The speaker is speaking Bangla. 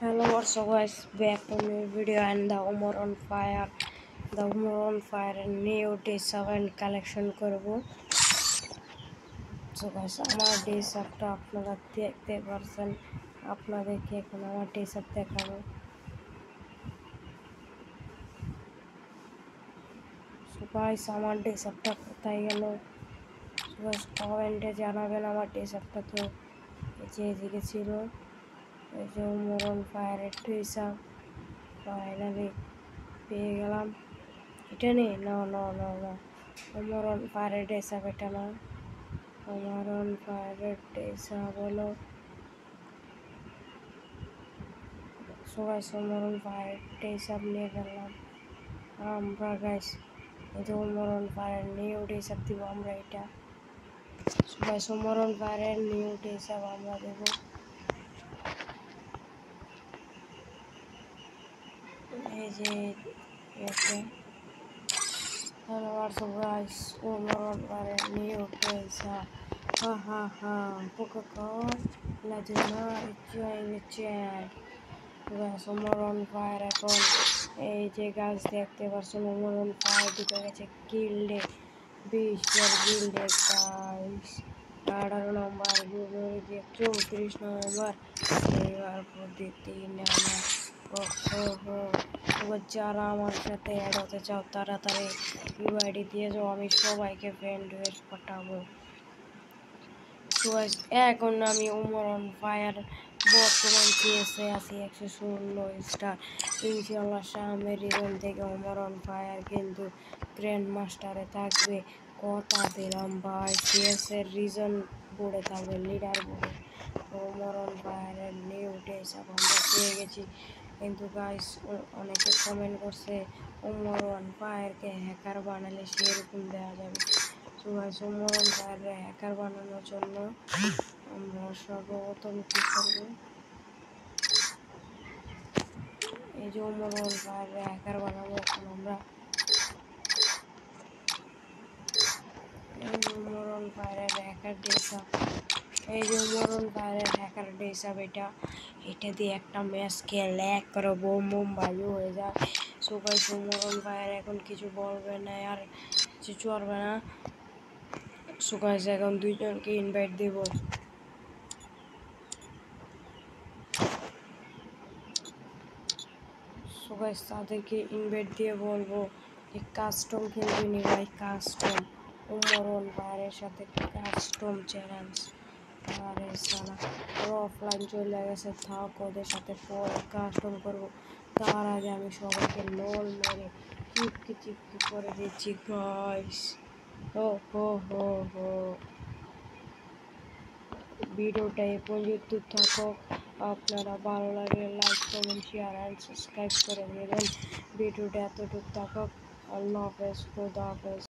Hello, what's up guys, back to new video and the Umar on Fire. The Umar on Fire new D7 collection করব। So guys, আমার D7টা আপনারা দেখতে পারছেন, আপনাদেরকে এখন আমার D7 দেখাবো। So guys, আমার D7টা কোথায় গেল? So guys, কমেন্টে জানাবেন আমার D7টা তো যে এদিকে ছিল। এই যে Umar on Fire এর D7 ফাইনালি পেয়ে গেলাম। এটা নেই, না Umar on Fire D7 এটা না, Umar on Fire D7 হলো। So guys, Umar on Fire D7 নিয়ে গেলাম আমরা গাইস। এই যে Umar on Fire new D7 দিব আমরা এটা। So guys, Umar on Fire new D7 আমরা দেব। এই যে এতে hello what's up guys, Umar on Fire new D7 ha Coca-Cola join the chat. Guys, Umar on Fire এখন এই যে গাছ দেখতে পাচ্ছেন Umar on Fire ঢুকে গেছে গিল্ডে, 20 গিল্ডে গাইস। 18 নম্বর গিল্ডে যে 34 নম্বর এবার প্রতি 3 নম্বর। যারা আমার সাথে অ্যাড হতে চাও তাড়াতাড়ি ইউআইডি দিয়ে যাও, আমি সবাইকে ফ্রেন্ড রিকোয়েস্ট পাঠাবো। এখন আমি Umar on Fire বর্তমান CS-এ আছি 116 স্টার। ইনশাআল্লাহ সামনের রিজন থেকে Umar on Fire কিন্তু গ্র্যান্ড মাস্টারে থাকবে, কথা দিলাম ভাই। CS-এর রিজন বোর্ডে থাকবে, লিডার বোর্ডে। Umar on Fire এর নিউ D7 আমরা পেয়ে গেছি। কিন্তু গাইস অনেকে কমেন্ট করছে Umar on Fire-কে হ্যাকার বানালে সেরকম দেওয়া যাবে। So guys, Umar on Fire hacker বানানোর জন্য আমরা সর্বপ্রথম কি করব, এই যে Umar on Fire হ্যাকার বানাবো এখন আমরা। এই যে Umar on Fire hacker D7, এই যে Umar on Fire hacker D7 এটা দিয়ে একটা ম্যাচ খেলে এক করে বোম বাজু হয়ে যায়। So guys, Umar on Fire এখন কিছু বলবে না আর কিছু করবে না। So guys, এখন দুইজনকে ইনভাইট দেব। So guys, তাদেরকে ইনভাইট দিয়ে বলবো যে কাস্টম খেলবি নি ভাই, কাস্টম Umar on Fire সাথে কাস্টম চ্যালেঞ্জ। আরে সালা অফলাইন চলে গেছে, থাক ওদের সাথে পরে কাস্টম করবো। তার আগে আমি সবাইকে লোল মেরে চিপকি করে দিচ্ছি গাইস। হো ভিডিওটা এ পর্যন্ত থাকুক। আপনারা ভালো লাগলে like comment share and subscribe করে দেবেন। ভিডিওটা এতটুকু থাকুক। আল্লাহ হাফেজ, খোদা হাফেজ।